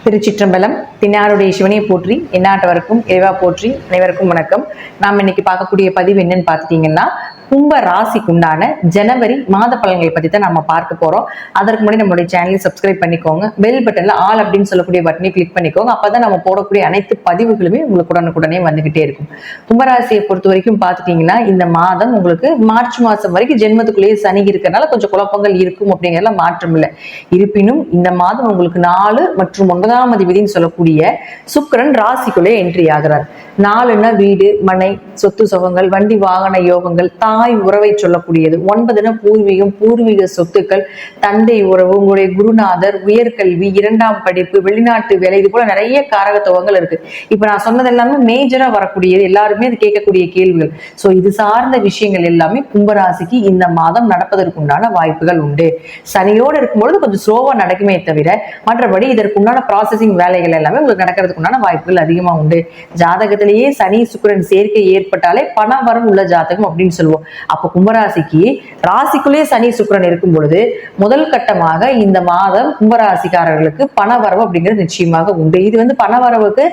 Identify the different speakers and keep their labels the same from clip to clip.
Speaker 1: திருச்சிற்றம்பலம். தின்னாருடைய சிவனையை போற்றி எந்நாட்டவருக்கும் இறைவா போற்றி. அனைவருக்கும் வணக்கம். நாம் இன்னைக்கு பார்க்கக்கூடிய பதிவு என்னன்னு பார்த்துட்டீங்கன்னா, கும்ப ராசிக்கு உண்டான ஜனவரி மாத பலன்களை பத்தி தான் நம்ம பார்க்க போறோம். அதற்கு முன்னாடி நம்மளுடைய சேனலை சப்ஸ்கிரைப் பண்ணிக்கோங்க. பெல் பட்டன்ல ஆல் அப்படின்னு சொல்லக்கூடிய பட்டனை கிளிக் பண்ணிக்கோங்க. அப்பதான் நம்ம போடக்கூடிய அனைத்து பதிவுகளுமே உங்களுக்கு உடனுக்குடனே வந்துகிட்டே இருக்கும். கும்பராசியை பொறுத்த வரைக்கும் பார்த்துட்டீங்கன்னா, இந்த மாதம் உங்களுக்கு மார்ச் மாசம் வரைக்கும் ஜென்மத்துக்குள்ளேயே சனி இருக்கிறதுனால கொஞ்சம் குழப்பங்கள் இருக்கும் அப்படிங்கிறதுல மாற்றம் இல்லை. இருப்பினும் இந்த மாதம் உங்களுக்கு 4 மற்றும் 9ஆம் அதிபதினு சொல்லக்கூடிய சுக்கிரன் ராசிக்குள்ளே என்ட்ரி ஆகிறார். 4ன்னா வீடு, மனை, சொத்து சுகங்கள், வண்டி வாகன யோகங்கள், தாய் உறவை சொல்லக்கூடியது. 9ன்னா பூர்வீகம், பூர்வீக சொத்துக்கள், தந்தை உறவு, உங்களுடைய குருநாதர், உயர்கல்வி, 2ஆம் படிப்பு, வெளிநாட்டு வேலை, இது போல நிறைய காரகத்துவங்கள் இருக்கு. இப்ப நான் சொன்னது எல்லாமே மேஜரா வரக்கூடியது, எல்லாருமே இது கேட்கக்கூடிய கேள்விகள். சோ இது சார்ந்த விஷயங்கள் எல்லாமே கும்பராசிக்கு இந்த மாதம் நடப்பதற்குண்டான வாய்ப்புகள் உண்டு. சனியோடு இருக்கும்பொழுது கொஞ்சம் ஸ்லோவா நடக்குமே தவிர மற்றபடி இதற்குண்டான ப்ராசஸிங் வேலைகள் எல்லாமே உங்களுக்கு நடக்கிறதுக்குண்டான வாய்ப்புகள் அதிகமா உண்டு. ஜாதகத்திலேயே சனி சுக்கிரன் சேர்க்கை ஏற்பட்டாலே பண வரம் உள்ள ஜாதகம் அப்படின்னு சொல்லுவோம். அப்ப கும்பராசிக்கு ராசிக்குள்ளேயே சனி சுக்கிரன் இருக்கும் பொழுது முதல் கட்டமாக இந்த மாதம் கும்பராசிக்காரர்களுக்கு பண வரவு அப்படிங்கிறது நிச்சயமாக உண்டு. இது பண வரவுக்கு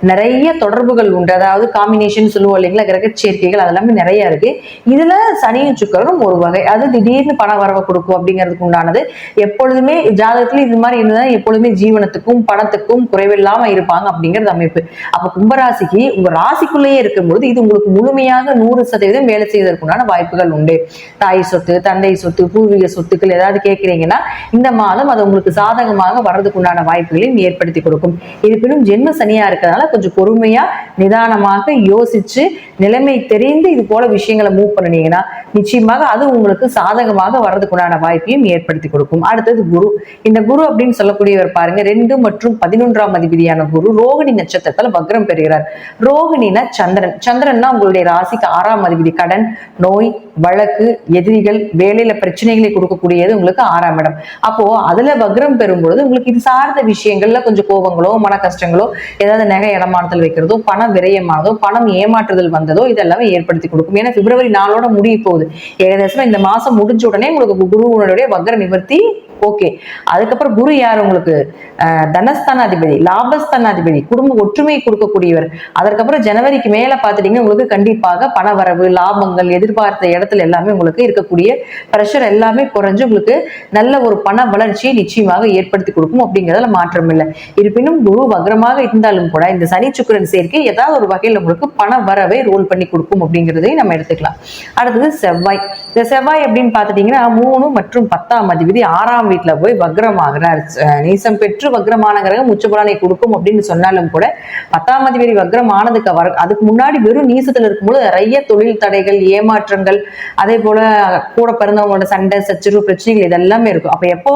Speaker 1: நிறைய தொடர்புகள் உண்டு. அதாவது காம்பினேஷன் சொல்லுவோம் இல்லைங்களா, கிரக சேர்க்கைகள் அதெல்லாமே நிறைய இருக்கு. இதுல சனியும் சுக்கிரனும் ஒரு வகை. அது திடீர்னு பண வரவை கொடுக்கும் அப்படிங்கிறதுக்கு உண்டானது. எப்பொழுதுமே ஜாதகத்துல இது மாதிரி இருந்தா எப்பொழுதுமே ஜீவனத்துக்கும் பணத்துக்கும் குறைவில்லாம இருப்பாங்க அப்படிங்கிறது அமைப்பு. அப்ப கும்பராசிக்கு உங்க ராசிக்குள்ளேயே இருக்கும்போது இது உங்களுக்கு முழுமையாக 100% வேலை செய்வதற்குண்டான வாய்ப்புகள் உண்டு. தாய் சொத்து, தந்தை சொத்து, பூர்வீக சொத்துக்கள் ஏதாவது கேட்கிறீங்கன்னா இந்த மாதம் அது உங்களுக்கு சாதகமாக வர்றதுக்குண்டான வாய்ப்புகளையும் ஏற்படுத்தி கொடுக்கும். இருப்பினும் ஜென்ம சனியா இருக்கிறதுனால கொஞ்சம் பொறுமையா நிதானமாக யோசிச்சு நிலைமை தெரிந்து இது போல விஷயங்களை மூவ் பண்ணினீங்கன்னா நிச்சயமாக அது உங்களுக்கு சாதகமாக வர்றதுக்குண்டான வாய்ப்பையும் ஏற்படுத்தி கொடுக்கும். அடுத்தது குரு. இந்த குரு அப்படின்னு சொல்லக்கூடியவர் பாருங்க, 2 மற்றும் 11ஆம் அதிபதியான குரு ரோகிணி நட்சத்திரத்துல வக்ரம் பெறுகிறார். ரோகிணினா சந்திரன். சந்திரன்னா உங்களுடைய ராசிக்கு 6ஆம் அதிபதி. கடன், நோய், வழக்கு, எதிரிகள், வேலையில பிரச்சனைகளை கொடுக்கக்கூடியது உங்களுக்கு 6ஆம் இடம். அப்போ அதுல வக்ரம் பெறும்பொழுது உங்களுக்கு இது சார்ந்த விஷயங்கள்ல கொஞ்சம் கோபங்களோ, மன கஷ்டங்களோ, ஏதாவது நகை இடமானத்தில் வைக்கிறதோ, பணம் விரயமானதோ, பணம் ஏமாற்றுதல் வந்ததோ இதெல்லாமே ஏற்படுத்தி கொடுக்கும். ஏன்னா பிப்ரவரி 4ஓட முடிய போகுது. ஏகദേശம் இந்த மாசம் முடிஞ்ச உடனே உங்களுக்கு குருவுடைய வக்ர நிவர்த்தி. ஓகே, அதுக்கப்புறம் குரு யார் உங்களுக்கு? தனஸ்தான அதிபதி, லாபஸ்தான அதிபதி, குடும்ப ஒற்றுமையை கொடுக்கக்கூடியவர். அதற்கப்புறம் ஜனவரிக்கு மேல பாத்துட்டீங்கன்னா உங்களுக்கு கண்டிப்பாக பண வரவு, லாபங்கள், எதிர்பார்த்த இடத்துல எல்லாமே உங்களுக்கு இருக்கக்கூடிய பிரஷர் எல்லாமே குறைஞ்சு உங்களுக்கு நல்ல ஒரு பண வளர்ச்சியை நிச்சயமாக ஏற்படுத்தி கொடுக்கும் அப்படிங்கிறதுல மாற்றம் இல்லை. இருப்பினும் குரு வக்ரமாக இருந்தாலும் கூட இந்த சனி சுக்கிரன் சேர்க்கை ஏதாவது ஒரு வகையில் உங்களுக்கு பண வரவை ரோல் பண்ணி கொடுக்கும் அப்படிங்கிறதையும் நம்ம எடுத்துக்கலாம். அடுத்தது செவ்வாய். இந்த செவ்வாய் அப்படின்னு பாத்துட்டீங்கன்னா 3 மற்றும் 10ஆம் அதிபதி 6ஆம் வீட்டுல போய் வக்ரமாகிறார். நீசம் பெற்று வக்ரமான கிரகம் உச்ச பலனை கொடுக்கும் அப்படின்னு சொன்னாலும் கூட 10ஆம் அதிபதி வக்ரம் ஆனதுக்கு அதுக்கு முன்னாடி வெறும் நீசத்துல இருக்கும்போது நிறைய தொழில் தடைகள், ஏமாற்றங்கள், அதே போல கூட பிறந்தவங்களோட சண்டை, சச்சரவு, பிரச்சனைகள் இதெல்லாமே இருக்கும். அப்ப எப்போ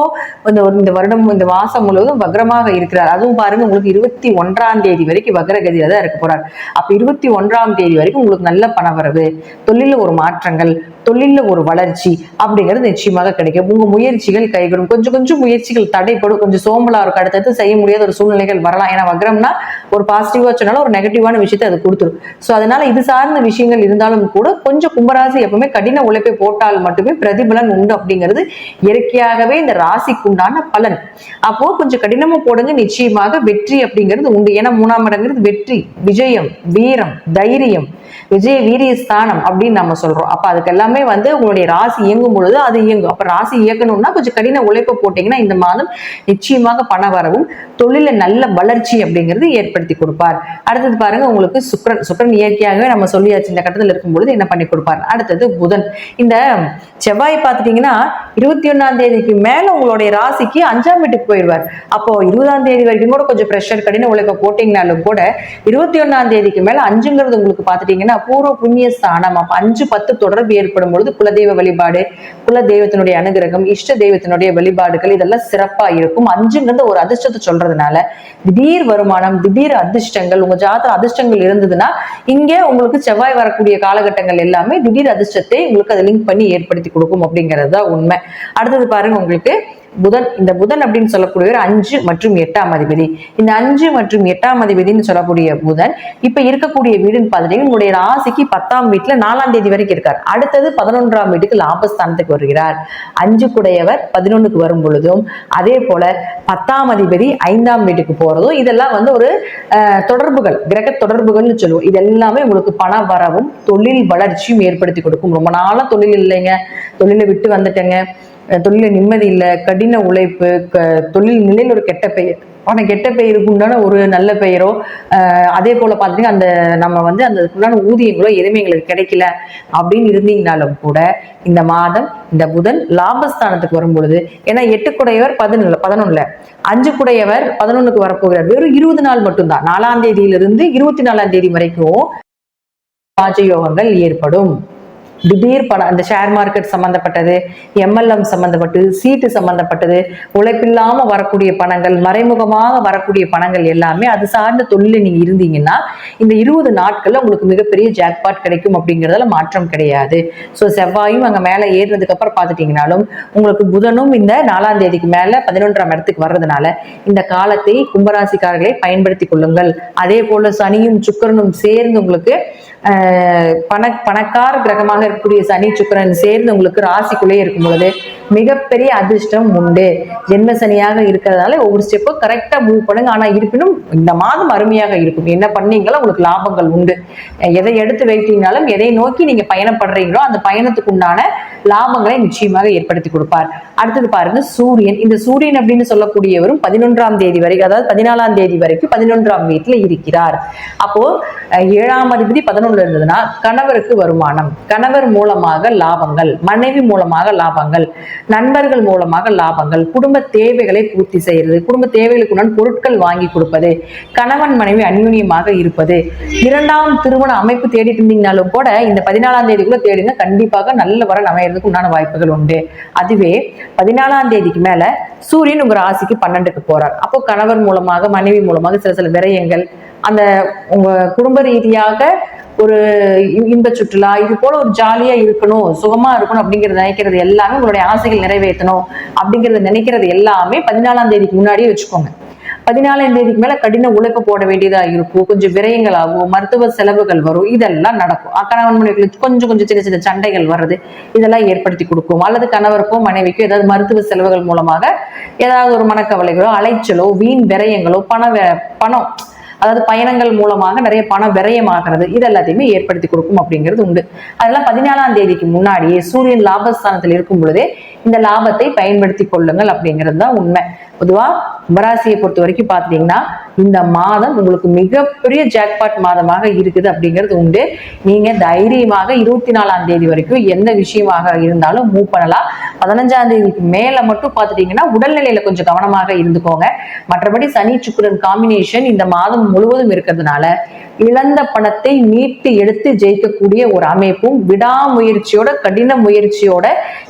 Speaker 1: இந்த வருடம் இந்த மாசம் முழுவதும் வக்ரமாக இருக்கிறார். அதுவும் பாருங்க உங்களுக்கு 21ஆம் தேதி வரைக்கும் வக்ரகதியில தான் இருக்க போறார். அப்ப 21ஆம் தேதி வரைக்கும் உங்களுக்கு நல்ல பண வரவு, தொழில ஒரு மாற்றங்கள், தொழில ஒரு வளர்ச்சி அப்படிங்கிறது நிச்சயமாக கிடைக்கும். உங்க முயற்சிகள் கைகூடும். கொஞ்சம் கொஞ்சம் முயற்சிகள் தடைப்படும், கொஞ்சம் சோம்பலா இருக்கும், அடுத்தது செய்ய முடியாத ஒரு சூழ்நிலைகள் வரலாம். ஏன்னா வக்ரம்னா ஒரு பாசிட்டிவா சொன்னாலும் ஒரு நெகட்டிவான விஷயத்தை அது கொடுத்துரும். சோ அதனால இது சார்ந்த விஷயங்கள் இருந்தாலும் கூட கொஞ்சம் கும்பராசி எப்பவுமே கடின உழைப்பை போட்டால் மட்டுமே பிரதிபலன் உண்டு அப்படிங்கிறது இயற்கையாகவே இந்த ராசிக்கு உண்டான பலன். அப்போ கொஞ்சம் கடினமா போடுங்க, நிச்சயமாக வெற்றி அப்படிங்கிறது உண்டு. ஏன்னா 3ஆம் இடங்கிறது வெற்றி, விஜயம், வீரம், தைரியம், விஜய வீரிய ஸ்தானம் அப்படின்னு நம்ம சொல்றோம். அப்ப அதுக்கு எல்லாமே உங்களுடைய ராசி இயங்கும் பொழுது அது இயங்கும். அப்ப ராசி இயக்கணும்னா கொஞ்சம் கடின உழைப்பை போட்டீங்கன்னா இந்த மாதம் நிச்சயமாக பண வரவும், தொழில நல்ல வளர்ச்சி அப்படிங்கிறது ஏற்படுத்தி கொடுப்பார். அடுத்தது பாருங்க உங்களுக்கு சுக்கிரன் இயற்கையாகவே நம்ம சொல்லியாச்சு இந்த கட்டத்தில் இருக்கும்பொழுது என்ன பண்ணி கொடுப்பார். அடுத்தது புதன். இந்த செவ்வாய் பார்த்துட்டீங்கன்னா 21ஆம் தேதிக்கு மேல உங்களுடைய ராசிக்கு 5ஆம் வீட்டுக்கு போயிடுவார். அப்போ 20ஆம் தேதி வரைக்கும் கூட கொஞ்சம் பிரஷர், கடின உழைப்பை போட்டீங்கன்னாலும் கூட 21ஆம் தேதிக்கு மேல 5ங்கிறது உங்களுக்கு பார்த்துட்டீங்கன்னா பூர்வ புண்ணிய ஸ்தானம். அப்ப 5, 10 தொடர்பு ஏற்படும் பொழுது குலதெய்வ வழிபாடு, குல தெய்வத்தினுடைய அனுகிரகம், இஷ்ட தெய்வத்தினுடைய வழிபாடுகள் இதெல்லாம் சிறப்பா இருக்கும். 5ங்கிறது ஒரு அதிர்ஷ்டத்தை சொல்றதுனால திடீர் வருமானம், திடீர் அதிர்ஷ்டங்கள், உங்க ஜாதக அதிர்ஷ்டங்கள் இருந்ததுன்னா இங்க உங்களுக்கு செவ்வாய் வரக்கூடிய காலகட்டங்கள் எல்லாமே திடீர் அதிர்ஷ்டத்தை உங்களுக்கு அதை லிங்க் பண்ணி ஏற்படுத்தி கொடுக்கும் அப்படிங்கிறது தான் உண்மை. அடுத்தது பாருங்க உங்களுக்கு புதன். இந்த புதன் அப்படின்னு சொல்லக்கூடியவர் 5 மற்றும் 8ஆம் அதிபதி. இந்த 5 மற்றும் 8ஆம் அதிபதினு சொல்லக்கூடிய புதன் இப்ப இருக்கக்கூடிய வீடுன்னு பார்த்துட்டீங்கன்னா உங்களுடைய ராசிக்கு 10ஆம் வீட்டுல 4ஆம் தேதி வரைக்கும் இருக்கார். அடுத்தது 11ஆம் வீட்டுக்கு லாபஸ்தானத்துக்கு வருகிறார். 5 குடையவர் 11க்கு வரும் பொழுதும் அதே போல 10ஆம் அதிபதி 5ஆம் வீட்டுக்கு போறதும் இதெல்லாம் வந்து ஒரு தொடர்புகள், கிரக தொடர்புகள்னு சொல்லுவோம். இது எல்லாமே உங்களுக்கு பண வரவும் தொழில் வளர்ச்சியும் ஏற்படுத்தி கொடுக்கும். ரொம்ப நாளா தொழில் இல்லைங்க, தொழிலை விட்டு வந்துட்டேங்க, தொழில நிம்மதி இல்லை, கடின உழைப்பு, தொழில் நிலையில் ஒரு கெட்ட பெயர், ஆனால் கெட்ட பெயருக்கு உண்டான ஒரு நல்ல பெயரோ அதே போல பார்த்துட்டீங்கன்னா அந்த நம்ம வந்து அந்த உண்டான ஊதியங்களோ எதுவுமே எங்களுக்கு கிடைக்கல அப்படின்னு இருந்தீங்கனாலும் கூட இந்த மாதம் இந்த புதன் லாபஸ்தானத்துக்கு வரும் பொழுது, ஏன்னா 8 குடையவர் 11 5 குடையவர் 11க்கு வரப்போகிறார். வெறும் 20 நாள் மட்டும்தான், 4ஆம் தேதியிலிருந்து 24ஆம் தேதி வரைக்கும் ராஜயோகங்கள் ஏற்படும். திடீர் பணம், அந்த ஷேர் மார்க்கெட் சம்பந்தப்பட்டது, எம்எல்எம் சம்பந்தப்பட்டு, சீட்டு சம்பந்தப்பட்டது, உழைப்பில்லாம வரக்கூடிய பணங்கள், மறைமுகமாக வரக்கூடிய பணங்கள் எல்லாமே அது சார்ந்த தொழில நீங்க இருந்தீங்கன்னா இந்த 20 நாட்கள்ல உங்களுக்கு மிகப்பெரிய ஜாக்பாட் கிடைக்கும் அப்படிங்கிறதுல மாற்றம் கிடையாது. ஸோ செவ்வாயும் அங்க மேல ஏறுறதுக்கு அப்புறம் பார்த்துட்டீங்கன்னாலும் உங்களுக்கு புதனும் இந்த 4ஆம் தேதிக்கு மேல 11ஆம் இடத்துக்கு வர்றதுனால இந்த காலத்தை கும்பராசிக்காரர்களை பயன்படுத்திக் கொள்ளுங்கள். அதே போல சனியும் சுக்கிரனும் சேர்ந்து உங்களுக்கு பணக்கார கிரகமாக இருக்கக்கூடிய சனி சுக்கிரன் சேர்ந்து உங்களுக்கு ராசிக்குள்ளே இருக்கும் பொழுது மிகப்பெரிய அதிர்ஷ்டம் உண்டு. ஜென்ம சனியாக இருக்கிறதுனால ஒவ்வொரு ஸ்டெப்பும் கரெக்டா மூவ் பண்ணுங்க. ஆனா இருப்பினும் இந்த மாதம் அருமையாக இருக்கும். என்ன பண்ணீங்களோ உங்களுக்கு லாபங்கள் உண்டு. எதை எடுத்து வைத்தீங்கனாலும் எதை நோக்கி நீங்க பயணப்படுறீங்களோ அந்த பயணத்துக்கு உண்டான லாபங்களை நிச்சயமாக ஏற்படுத்தி கொடுப்பார். அடுத்தது பாருங்க சூரியன். இந்த சூரியன் அப்படின்னு சொல்லக்கூடியவரும் 11ஆம் தேதி வரைக்கும், அதாவது 14ஆம் தேதி வரைக்கும் 11ஆம் வீட்டுல இருக்கிறார். அப்போ 7ஆம் அதிபதி 11 இருந்ததுன்னா கணவருக்கு வருமானம், கணவர் மூலமாக லாபங்கள், மனைவி மூலமாக லாபங்கள், நண்பர்கள் மூலமாக லாபங்கள், குடும்ப தேவைகளை பூர்த்தி செய்யறது, குடும்ப தேவைகளுக்கு பொருட்கள் வாங்கி கொடுப்பது, கணவன் மனைவி அந்யூன்யமாக இருப்பது, 2ஆம் திருமண அமைப்பு தேடிட்டு இருந்தீங்கனாலும் கூட இந்த 14ஆம் தேதிக்குள்ள தேடுங்க, கண்டிப்பாக நல்ல வரன் அமையறதுக்கு உண்டான வாய்ப்புகள் உண்டு. அதுவே 14ஆம் தேதிக்கு மேல சூரியன் உங்க ராசிக்கு 12க்கு போறார். அப்போ கணவர் மூலமாக மனைவி மூலமாக சில விரயங்கள், அந்த உங்க குடும்ப ரீதியாக ஒரு இன்ப சுற்றுலா, இது போல ஒரு ஜாலியா இருக்கணும், சுகமா இருக்கணும் அப்படிங்கறத நினைக்கிறது எல்லாமே, உங்களுடைய ஆசைகள் நிறைவேற்றணும் அப்படிங்கறத நினைக்கிறது எல்லாமே 14ஆம் தேதிக்கு முன்னாடியே வச்சுக்கோங்க. 14ஆம் தேதிக்கு மேல கடின உழைப்பு போட வேண்டியதா இருக்கும், கொஞ்சம் விரயங்கள் ஆகும், மருத்துவ செலவுகள் வரும், இதெல்லாம் நடக்கும். கணவன் மனைவிகளுக்கு கொஞ்சம் சின்ன சண்டைகள் வர்றது இதெல்லாம் ஏற்படுத்தி கொடுக்கும். அல்லது கணவருக்கும் மனைவிக்கும் ஏதாவது மருத்துவ செலவுகள் மூலமாக ஏதாவது ஒரு மனக்கவலைகளோ, அலைச்சலோ, வீண் விரயங்களோ, பணம் அதாவது பயணங்கள் மூலமாக நிறைய பணம் விரயமாகிறது, இது எல்லாத்தையுமே ஏற்படுத்தி கொடுக்கும் அப்படிங்கிறது உண்டு. அதெல்லாம் 14ஆம் தேதிக்கு முன்னாடியே சூரியன் லாபஸ்தானத்தில் இருக்கும் பொழுதே இந்த லாபத்தை பயன்படுத்தி கொள்ளுங்கள் அப்படிங்கிறது தான் உண்மை. பொதுவா கும்பராசியை பொறுத்த வரைக்கும் பாத்தீங்கன்னா இந்த மாதம் உங்களுக்கு மிகப்பெரிய ஜாக்பாட் மாதமாக இருக்குது அப்படிங்கிறது உண்டு. நீங்க தைரியமாக 24ஆம் தேதி வரைக்கும் எந்த விஷயமாக இருந்தாலும் மூவ் பண்ணலாம். 15ஆம் தேதிக்கு மேல மட்டும் பாத்துட்டீங்கன்னா உடல்நிலையில கொஞ்சம் கவனமாக இருந்துக்கோங்க. மற்றபடி சனி சுக்கிரன் காம்பினேஷன் இந்த மாதம் முழுவதும் இருக்கிறதுனால இழந்த பணத்தை மீட்டு எடுத்து ஜெயிக்கக்கூடிய ஒரு அமைப்பும், விடாமுயற்சியோட கடின முயற்சியோட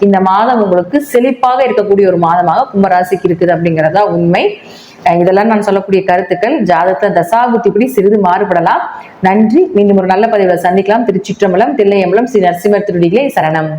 Speaker 1: இந்த மாதம் உங்களுக்கு செழிப்பாக இருக்கக்கூடிய ஒரு மாதமாக கும்பராசிக்கு இருக்குது அப்படிங்கிறதா உண்மை. இதெல்லாம் நான் சொல்லக்கூடிய கருத்துக்கள் ஜாதகத்துல தசாபுத்திப்படி சிறிது மாறுபடலாம். நன்றி. மீண்டும் ஒரு நல்ல பதிவுல சந்திக்கலாம். திருச்சிற்றம்பலம், தில்லையம்பலம், ஸ்ரீ நரசிம்மர் திருடிகளே சரணம்.